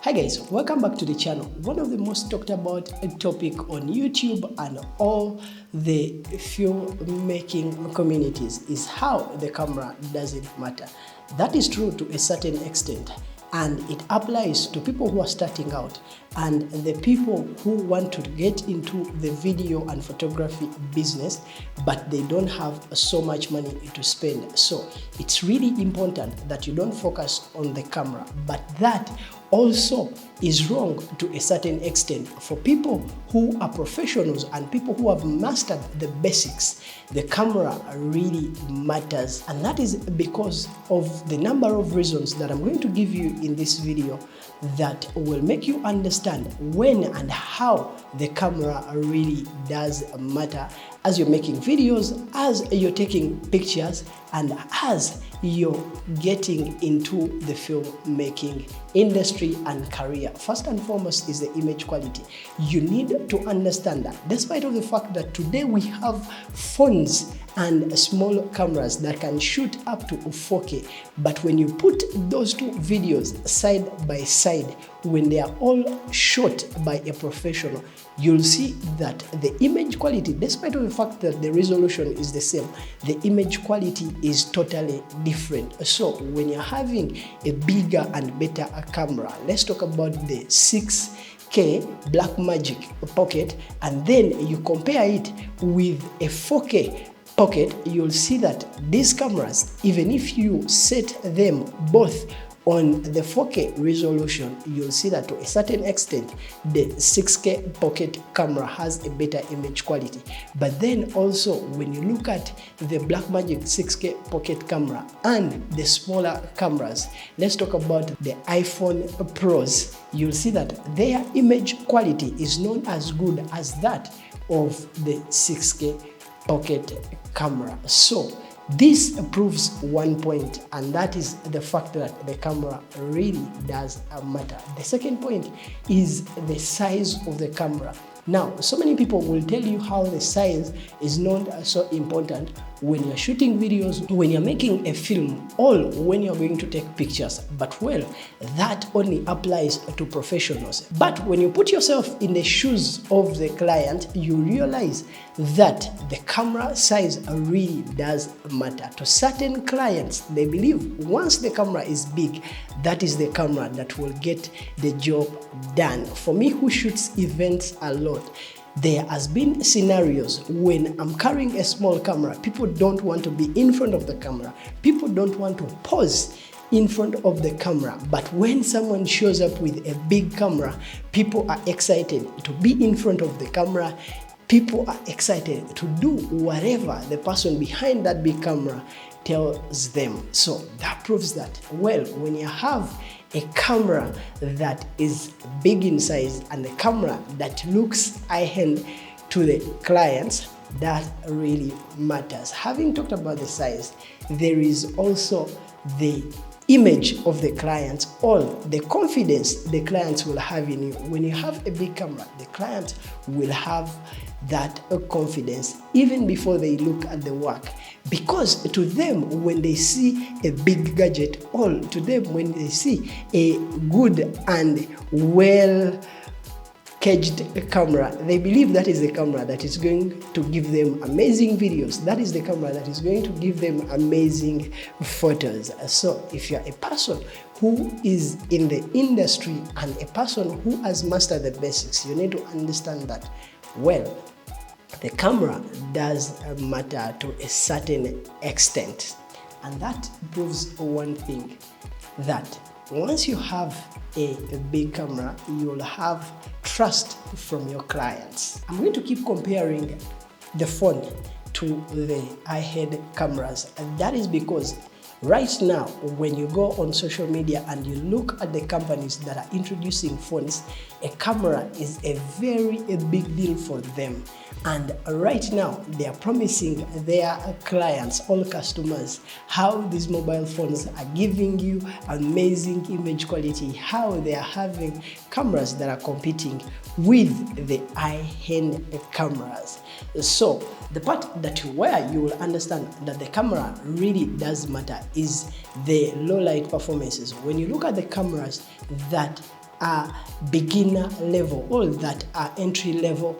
Hi guys, welcome back to the channel. One of the most talked about topic on YouTube and all the filmmaking communities is how the camera doesn't matter. That is true to a certain extent, and it applies to people who are starting out and the people who want to get into the video and photography business, but they don't have so much money to spend. So it's really important that you don't focus on the camera, but that also is wrong to a certain extent. For people who are professionals and people who have mastered the basics, the camera really matters, and that is because of the number of reasons that I'm going to give you in this video that will make you understand when and how the camera really does matter as you're making videos, as you're taking pictures, and as you're getting into the filmmaking industry and career. First and foremost is the image quality. You need to understand that despite of the fact that today we have phones and small cameras that can shoot up to 4K, but when you put those two videos side by side, when they are all shot by a professional, you'll see that the image quality, despite of the fact that the resolution is the same, the image quality is totally different. So when you're having a bigger and better camera, let's talk about the 6K Blackmagic Pocket, and then you compare it with a 4K Pocket, you'll see that these cameras, even if you set them both on the 4K resolution, you'll see that to a certain extent, the 6K Pocket camera has a better image quality. But then also, when you look at the Blackmagic 6K Pocket camera and the smaller cameras, let's talk about the iPhone Pros, you'll see that their image quality is not as good as that of the 6K Pocket camera. So this proves one point, and that is the fact that the camera really does matter. The second point is the size of the camera. Now, so many people will tell you how the size is not so important when you're shooting videos, when you're making a film, or when you're going to take pictures. But well, that only applies to professionals. But when you put yourself in the shoes of the client, you realize that the camera size really does matter. To certain clients, they believe once the camera is big, that is the camera that will get the job done. For me, who shoots events a lot, there has been scenarios when I'm carrying a small camera, people don't want to be in front of the camera. People don't want to pose in front of the camera. But when someone shows up with a big camera, people are excited to be in front of the camera. People are excited to do whatever the person behind that big camera tells them. So that proves that, well, when you have a camera that is big in size and a camera that looks high-end to the clients, that really matters. Having talked about the size, there is also the image of the clients, or the confidence the clients will have in you. When you have a big camera, the client will have that confidence even before they look at the work, because to them, when they see a big gadget, or to them when they see a good and well caged camera, they believe that is the camera that is going to give them amazing videos. That is the camera that is going to give them amazing photos. So if you're a person who is in the industry and a person who has mastered the basics, you need to understand that, well, the camera does matter to a certain extent. And that proves one thing, that once you have a big camera, you'll have trust from your clients. I'm going to keep comparing the phone to the high-end cameras, and that is because right now, when you go on social media and you look at the companies that are introducing phones, a camera is a very big deal for them. And right now, they are promising their clients, all customers, how these mobile phones are giving you amazing image quality, how they are having cameras that are competing with the high-end cameras. So the part that where you will understand that the camera really does matter is the low light performances. When you look at the cameras that are beginner level or that are entry level,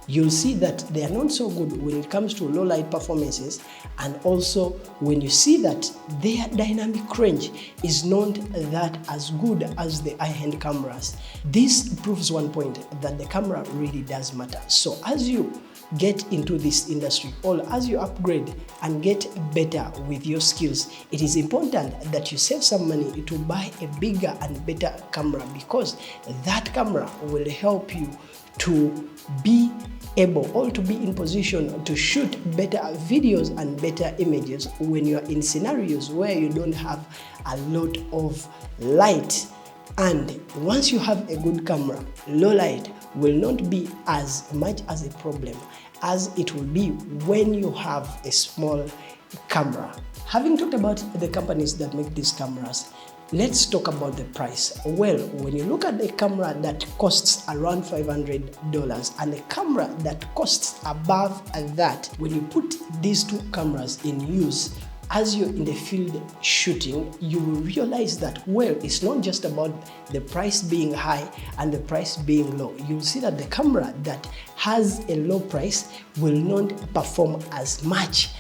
you'll see that they are not so good when it comes to low light performances, and also when you see that their dynamic range is not that as good as the high-end cameras. This proves one point, that the camera really does matter. So as you get into this industry, or as you upgrade and get better with your skills, it is important that you save some money to buy a bigger and better camera, because that camera will help you to be able or to be in position to shoot better videos and better images when you are in scenarios where you don't have a lot of light. And once you have a good camera, low light will not be as much as a problem as it will be when you have a small camera. Having talked about the companies that make these cameras, let's talk about the price. Well, when you look at the camera that costs around $500 and a camera that costs above that, when you put these two cameras in use, as you're in the field shooting, you will realize that, well, it's not just about the price being high and the price being low. You'll see that the camera that has a low price will not perform as much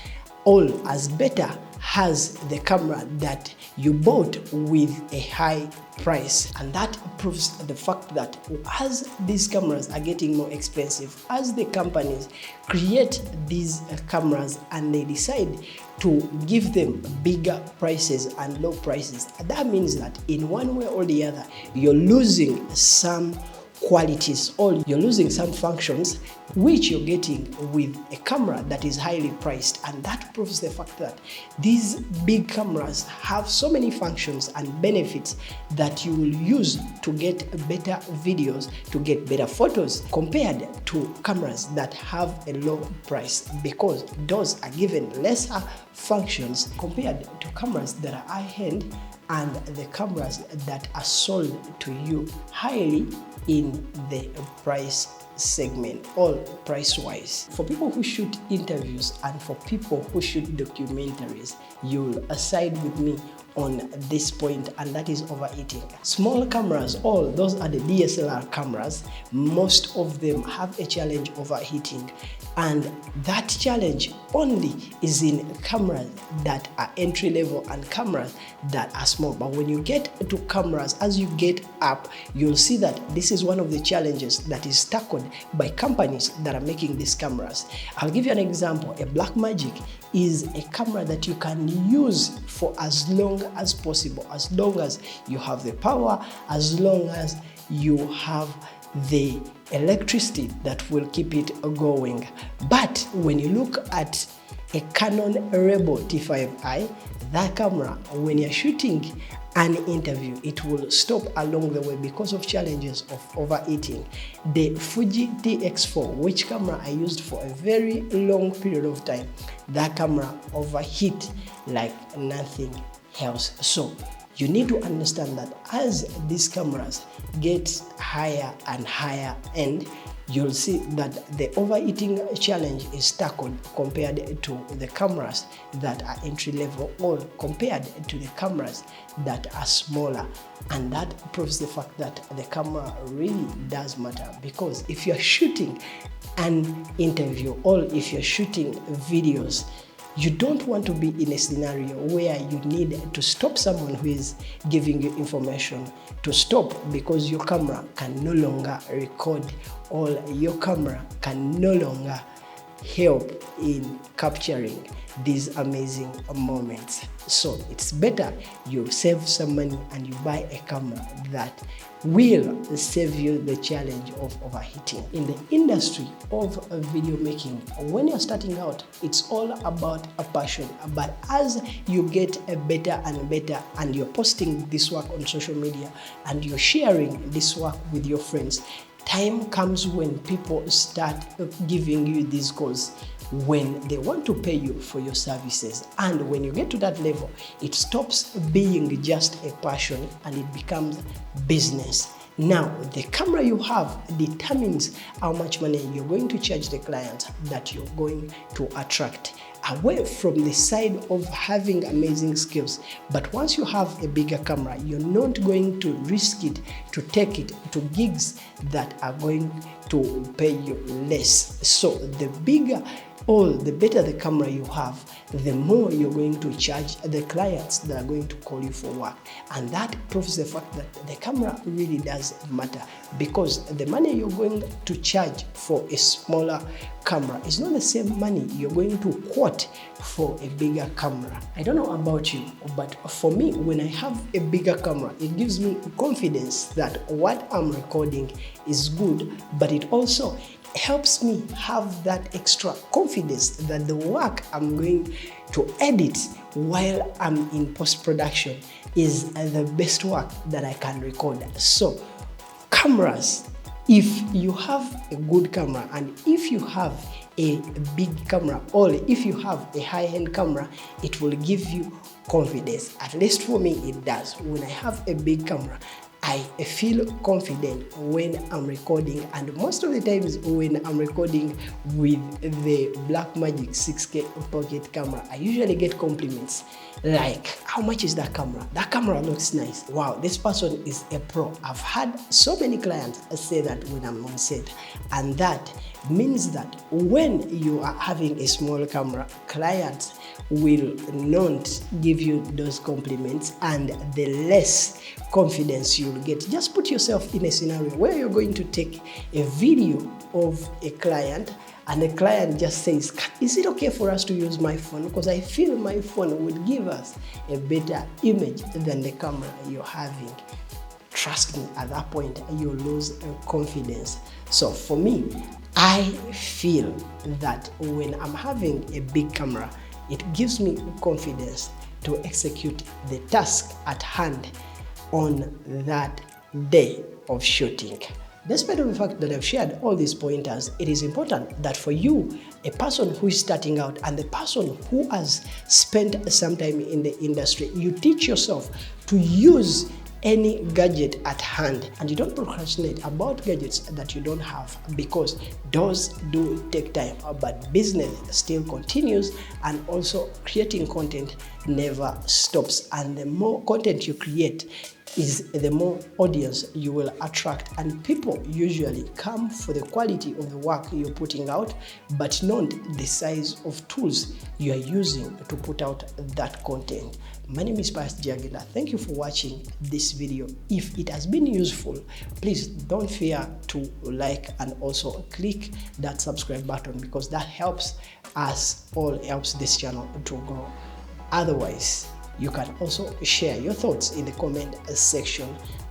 or as better as the camera that you bought with a high price. And that proves the fact that as these cameras are getting more expensive, as the companies create these cameras and they decide to give them bigger prices and low prices, that means that in one way or the other, you're losing some qualities or you're losing some functions which you're getting with a camera that is highly priced. And that proves the fact that these big cameras have so many functions and benefits that you will use to get better videos, to get better photos, compared to cameras that have a low price, because those are given lesser functions compared to cameras that are high-end and the cameras that are sold to you highly in the price segment or price-wise. For people who shoot interviews and for people who shoot documentaries, you'll side with me on this point, and that is overheating. Small cameras, all those are the DSLR cameras, most of them have a challenge overheating, and that challenge only is in cameras that are entry level and cameras that are small. But when you get to cameras, as you get up, you'll see that this is one of the challenges that is tackled by companies that are making these cameras. I'll give you an example. A Blackmagic is a camera that you can use for as long as possible, as long as you have the power, as long as you have the electricity that will keep it going. But when you look at a Canon Rebel T5i, that camera, when you're shooting an interview, it will stop along the way because of challenges of overheating. The Fuji TX4, which camera I used for a very long period of time, that camera overheat like nothing else. So you need to understand that as these cameras get higher and higher end, you'll see that the overheating challenge is tackled compared to the cameras that are entry level or compared to the cameras that are smaller. And that proves the fact that the camera really does matter, because if you're shooting an interview or if you're shooting videos, you don't want to be in a scenario where you need to stop someone who is giving you information, to stop because your camera can no longer record or your camera can no longer help in capturing these amazing moments. So it's better you save some money and you buy a camera that will save you the challenge of overheating. In the industry of video making, when you're starting out, it's all about a passion. But as you get better and better and you're posting this work on social media and you're sharing this work with your friends, time comes when people start giving you these calls, when they want to pay you for your services. And when you get to that level, it stops being just a passion and it becomes business. Now, the camera you have determines how much money you're going to charge the client that you're going to attract. away from the side of having amazing skills. But once you have a bigger camera, you're not going to risk it to take it to gigs that are going to pay you less. So the bigger or the better the camera you have, the more you're going to charge the clients that are going to call you for work. And that proves the fact that the camera really does matter, because the money you're going to charge for a smaller camera is not the same money you're going to quote for a bigger camera. I don't know about you, but for me, when I have a bigger camera, it gives me confidence that what I'm recording is good, but it also helps me have that extra confidence that the work I'm going to edit while I'm in post-production is the best work that I can record. So cameras, if you have a good camera, and if you have a big camera, or if you have a high-end camera, it will give you confidence. At least for me, it does. When I have a big camera, I feel confident when I'm recording, and most of the times when I'm recording with the Blackmagic 6K pocket camera, I usually get compliments like, how much is that camera? That camera looks nice. Wow, this person is a pro. I've had so many clients say that when I'm on set, and that means that when you are having a small camera, clients will not give you those compliments, and the less confidence you'll get. Just put yourself in a scenario where you're going to take a video of a client, and the client just says, is it okay for us to use my phone? Because I feel my phone would give us a better image than the camera you're having. Trust me, at that point, you lose confidence. So for me, I feel that when I'm having a big camera, it gives me confidence to execute the task at hand on that day of shooting. Despite the fact that I've shared all these pointers, it is important that for you, a person who is starting out and the person who has spent some time in the industry, you teach yourself to use any gadget at hand, and you don't procrastinate about gadgets that you don't have, because those do take time, but business still continues, and also creating content never stops. And the more content you create is the more audience you will attract, and people usually come for the quality of the work you're putting out, but not the size of tools you are using to put out that content. My name is Pastor Jagenda. Thank you for watching this video. If it has been useful, please don't fear to like and also click that subscribe button, because that helps us all, helps this channel to grow. Otherwise, you can also share your thoughts in the comment section.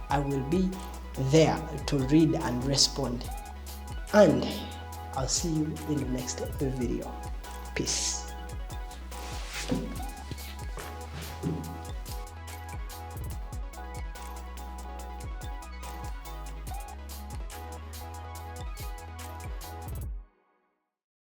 I will be there to read and respond. And I'll see you in the next video. Peace.